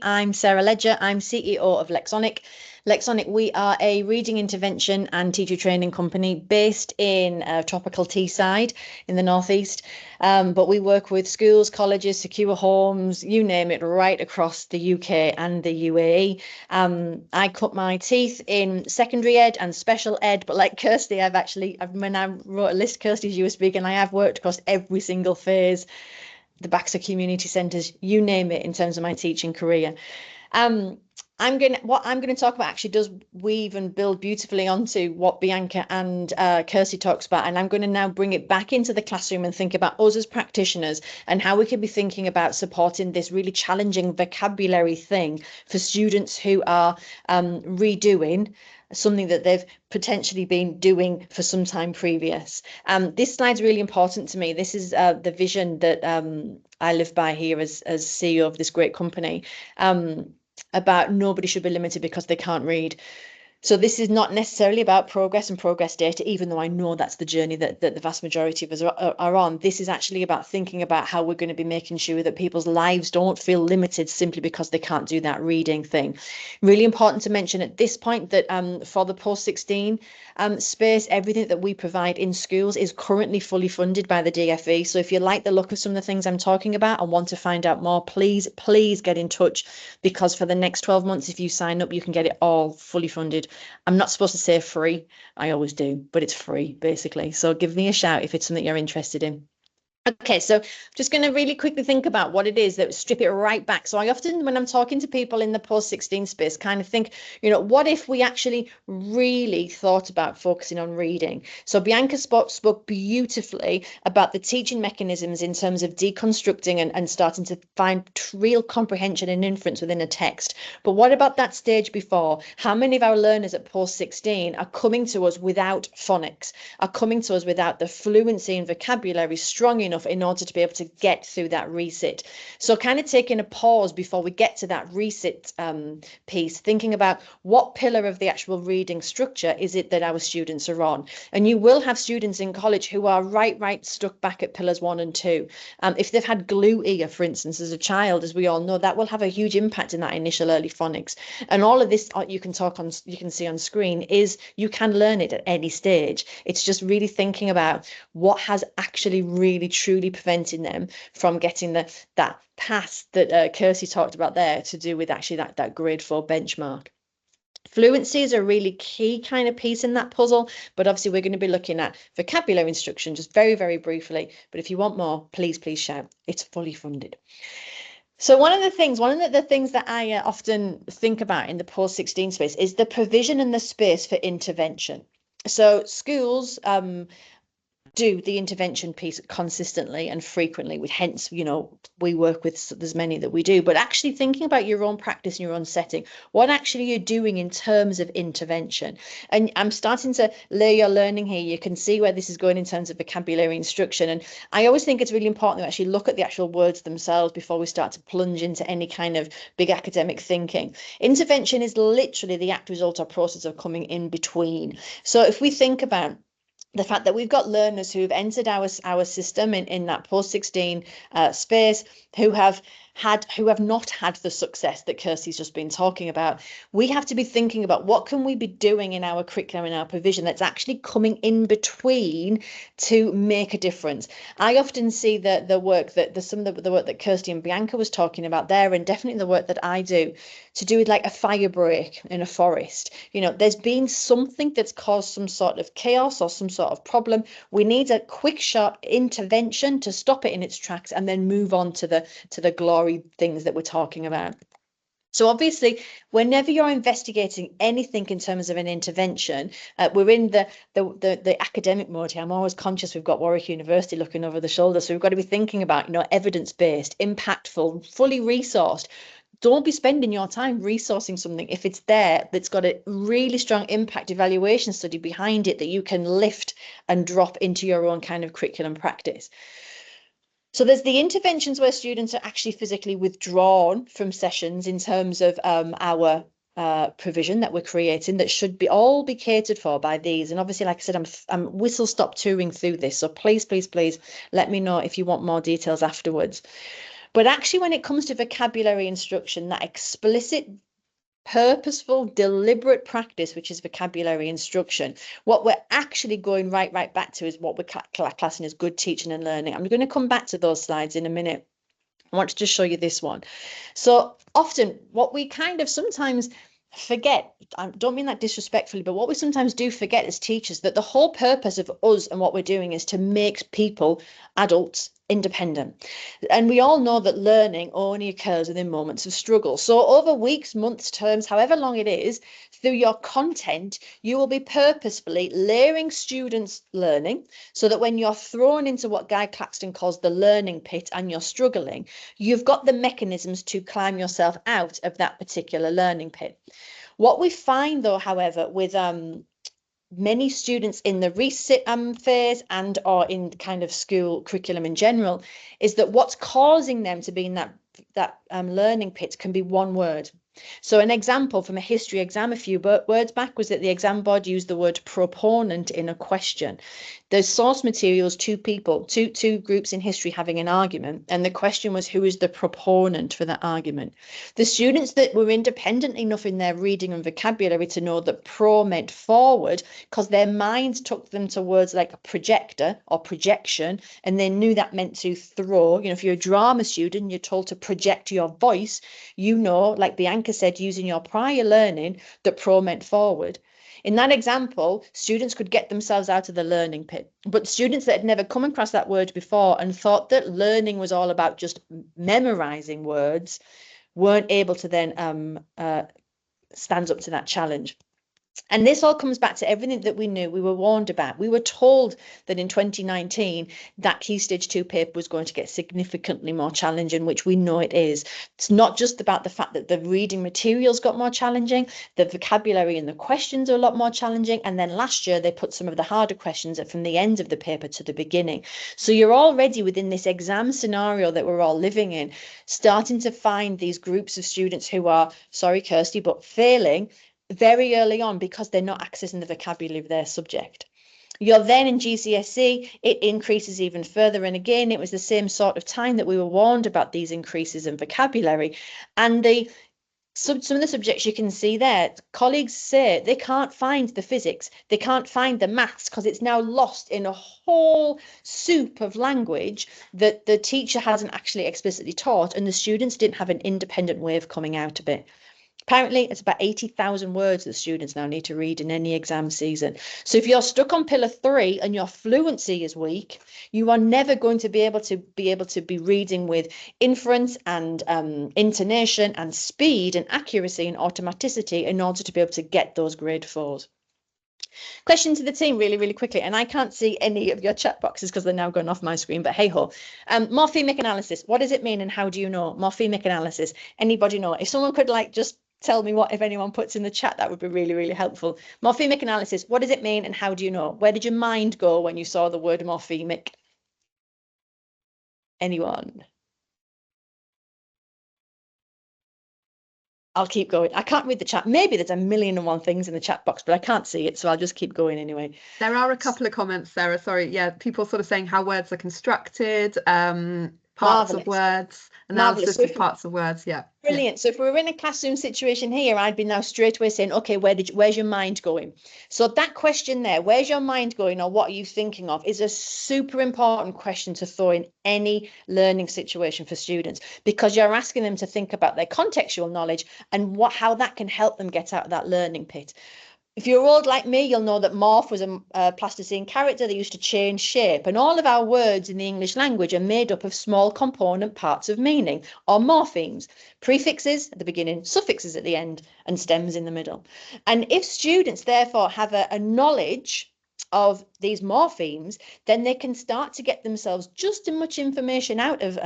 I'm Sarah Ledger. I'm CEO of Lexonik. Lexonik, we are a reading intervention and teacher training company based in tropical Teesside in the northeast. But we work with schools, colleges, secure homes, you name it, right across the UK and the UAE. I cut my teeth in secondary ed and special ed, but like Kirsty, when I wrote a list, Kirsty, as you were speaking, I have worked across every single phase, the Baxter community centres, you name it, in terms of my teaching career. What I'm going to talk about actually does weave and build beautifully onto what Bianca and Kirsty talks about, and I'm going to now bring it back into the classroom and think about us as practitioners and how we could be thinking about supporting this really challenging vocabulary thing for students who are redoing something that they've potentially been doing for some time previous. This slide's really important to me. This is the vision that I live by here as CEO of this great company, about nobody should be limited because they can't read. So this is not necessarily about progress and progress data, even though I know that's the journey that the vast majority of us are on. This is actually about thinking about how we're going to be making sure that people's lives don't feel limited simply because they can't do that reading thing. Really important to mention at this point that for the post-16 space, everything that we provide in schools is currently fully funded by the DFE. So if you like the look of some of the things I'm talking about and want to find out more, please get in touch, because for the next 12 months, if you sign up, you can get it all fully funded. I'm not supposed to say free. I always do, but it's free, basically. So give me a shout if it's something you're interested in. Okay, so just going to really quickly think about what it is that strip it right back. So I often, when I'm talking to people in the post-16 space, kind of think, what if we actually really thought about focusing on reading? So Bianca spoke beautifully about the teaching mechanisms in terms of deconstructing and starting to find real comprehension and inference within a text. But what about that stage before? How many of our learners at post-16 are coming to us without phonics, are coming to us without the fluency and vocabulary strong enough in order to be able to get through that resit? So kind of taking a pause before we get to that resit piece, thinking about what pillar of the actual reading structure is it that our students are on. And you will have students in college who are right stuck back at pillars 1 and 2. If they've had glue ear, for instance, as a child, as we all know, that will have a huge impact in that initial early phonics. And all of this you can see on screen is you can learn it at any stage. It's just really thinking about what has actually really truly preventing them from getting that pass that Kirsty talked about there, to do with actually that grade 4 benchmark. Fluency is a really key kind of piece in that puzzle, but obviously we're going to be looking at vocabulary instruction just very, very briefly. But if you want more, please shout. It's fully funded. So one of the things that I often think about in the post-16 space is the provision and the space for intervention. So schools do the intervention piece consistently and frequently, with hence we work with, there's many that we do, but actually thinking about your own practice and your own setting, what actually you're doing in terms of intervention. And I'm starting to lay your learning here. You can see where this is going in terms of vocabulary instruction, and I always think it's really important to actually look at the actual words themselves before we start to plunge into any kind of big academic thinking. Intervention is literally the act, result, or process of coming in between. So if we think about the fact that we've got learners who have entered our system in that post-16 space, who have not had the success that Kirsty's just been talking about, we have to be thinking about what can we be doing in our curriculum and our provision that's actually coming in between to make a difference. I often see the work that some of the work that Kirsty and Bianca was talking about there, and definitely the work that I do, to do with like a fire break in a forest. There's been something that's caused some sort of chaos or some sort of problem. We need a quick, sharp intervention to stop it in its tracks and then move on to the glory things that we're talking about. So obviously, whenever you're investigating anything in terms of an intervention, we're in the academic mode here. I'm always conscious we've got Warwick University looking over the shoulder, so we've got to be thinking about evidence-based, impactful, fully resourced. Don't be spending your time resourcing something if it's there that's got a really strong impact evaluation study behind it that you can lift and drop into your own kind of curriculum practice. So there's the interventions where students are actually physically withdrawn from sessions in terms of our provision that we're creating, that should all be catered for by these. And obviously, like I said, I'm whistle stop touring through this, so please let me know if you want more details afterwards. But actually, when it comes to vocabulary instruction, that explicit, purposeful, deliberate practice, which is vocabulary instruction, what we're actually going right back to is what we're classing as good teaching and learning. I'm going to come back to those slides in a minute. I want to just show you this one. So often what we kind of sometimes forget, I don't mean that disrespectfully, but what we sometimes do forget as teachers, that the whole purpose of us and what we're doing is to make people, adults, independent. And we all know that learning only occurs within moments of struggle. So over weeks, months, terms, however long it is, through your content, you will be purposefully layering students' learning so that when you're thrown into what Guy Claxton calls the learning pit and you're struggling, you've got the mechanisms to climb yourself out of that particular learning pit. What we find, though, however, with many students in the resit phase and or in kind of school curriculum in general, is that what's causing them to be in that learning pit can be one word. So an example from a history exam a few words back was that the exam board used the word proponent in a question. The source material is two groups in history having an argument, and the question was, who is the proponent for that argument? The students that were independent enough in their reading and vocabulary to know that pro meant forward, because their minds took them to words like a projector or projection, and they knew that meant to throw. You know, if you're a drama student, you're told to project your voice, you know, like the anchor said, using your prior learning, that pro meant forward. In that example, students could get themselves out of the learning pit, but students that had never come across that word before and thought that learning was all about just memorizing words weren't able to then stand up to that challenge. And this all comes back to everything that we knew, we were warned about. We were told that in 2019, that Key Stage 2 paper was going to get significantly more challenging, which we know it is. It's not just about the fact that the reading materials got more challenging, the vocabulary and the questions are a lot more challenging. And then last year, they put some of the harder questions from the end of the paper to the beginning. So you're already within this exam scenario that we're all living in, starting to find these groups of students who are, sorry, Kirsty, but failing very early on because they're not accessing the vocabulary of their subject. You're then in GCSE, it increases even further. And again, it was the same sort of time that we were warned about these increases in vocabulary. And some of the subjects you can see there, colleagues say they can't find the physics, they can't find the maths because it's now lost in a whole soup of language that the teacher hasn't actually explicitly taught, and the students didn't have an independent way of coming out of it. Apparently, it's about 80,000 words that students now need to read in any exam season. So if you're stuck on pillar 3 and your fluency is weak, you are never going to be able to be reading with inference and intonation and speed and accuracy and automaticity in order to be able to get those grade 4s. Question to the team really quickly, and I can't see any of your chat boxes because they're now going off my screen, but hey ho. Morphemic analysis, what does it mean and how do you know? Morphemic analysis, anybody know? If someone could just tell me what, if anyone puts in the chat, that would be really helpful. Morphemic analysis, what does it mean and how do you know? Where did your mind go when you saw the word morphemic? Anyone? I'll keep going. I can't read the chat. Maybe there's a million and one things in the chat box, but I can't see it, so I'll just keep going anyway. There are a couple of comments, Sarah. Sorry, yeah, people sort of saying how words are constructed, parts of words, analysis of parts of words. Yeah, brilliant. So if we were in a classroom situation here, I'd be now straight away saying, okay, where's your mind going? So that question there, where's your mind going, or what are you thinking of, is a super important question to throw in any learning situation for students, because you're asking them to think about their contextual knowledge and how that can help them get out of that learning pit. If you're old like me, you'll know that morph was a plasticine character that used to change shape. And all of our words in the English language are made up of small component parts of meaning, or morphemes, prefixes at the beginning, suffixes at the end, and stems in the middle. And if students therefore have a knowledge of these morphemes, then they can start to get themselves just as much information out of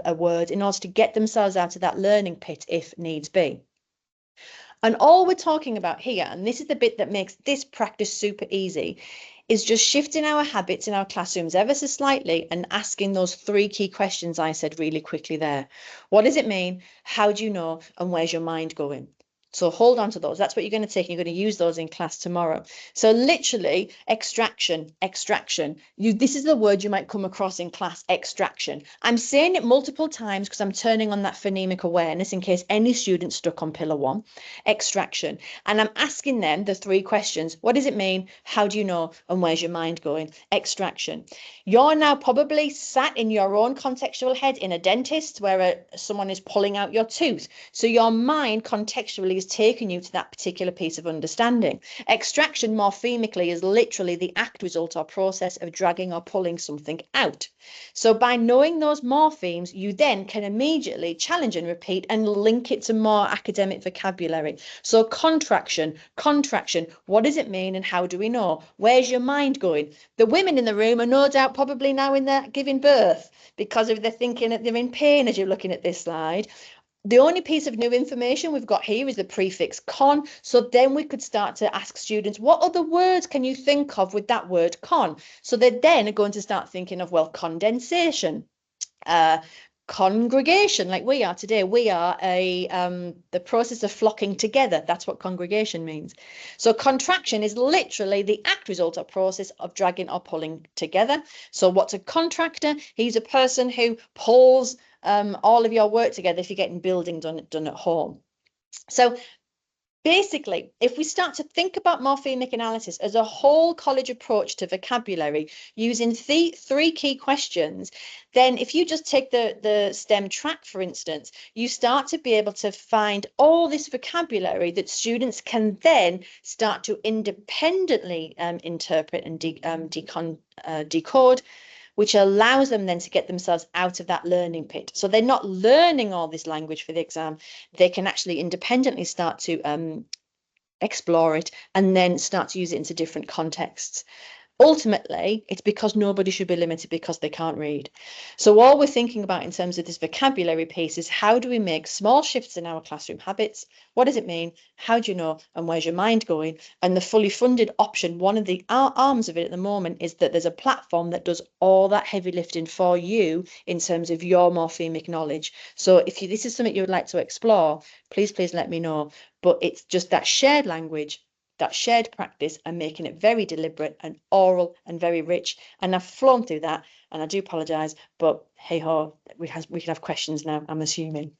a word in order to get themselves out of that learning pit if needs be. And all we're talking about here, and this is the bit that makes this practice super easy, is just shifting our habits in our classrooms ever so slightly and asking those 3 key questions I said really quickly there. What does it mean? How do you know? And where's your mind going? So hold on to those. That's what you're going to take. And you're going to use those in class tomorrow. So literally extraction. This is the word you might come across in class, extraction. I'm saying it multiple times because I'm turning on that phonemic awareness in case any student's stuck on pillar 1. Extraction. And I'm asking them the 3 questions. What does it mean? How do you know? And where's your mind going? Extraction. You're now probably sat in your own contextual head in a dentist where someone is pulling out your tooth. So your mind contextually is taking you to that particular piece of understanding. Extraction morphemically is literally the act, result, or process of dragging or pulling something out. So by knowing those morphemes, you then can immediately challenge and repeat and link it to more academic vocabulary. So contraction, what does it mean and how do we know? Where's your mind going? The women in the room are no doubt probably now in their giving birth because if they're thinking that they're in pain as you're looking at this slide. The only piece of new information we've got here is the prefix con. So then we could start to ask students, what other words can you think of with that word con? So they're then going to start thinking of, well, condensation, congregation, like we are today. We are the process of flocking together. That's what congregation means. So contraction is literally the act, result, or process of dragging or pulling together. So what's a contractor? He's a person who pulls all of your work together if you're getting building done at home. So basically, if we start to think about morphemic analysis as a whole college approach to vocabulary using 3 key questions, then if you just take the STEM track, for instance, you start to be able to find all this vocabulary that students can then start to independently interpret and decode, which allows them then to get themselves out of that learning pit. So they're not learning all this language for the exam. They can actually independently start to explore it and then start to use it into different contexts. Ultimately, it's because nobody should be limited because they can't read. So all we're thinking about in terms of this vocabulary piece is how do we make small shifts in our classroom habits? What does it mean? How do you know? And where's your mind going? And the fully funded option, one of the arms of it at the moment is that there's a platform that does all that heavy lifting for you in terms of your morphemic knowledge. So if this is something you would like to explore, please let me know. But it's just that shared language, that shared practice, and making it very deliberate and oral and very rich. And I've flown through that, and I do apologise, but hey ho, we could have questions now, I'm assuming.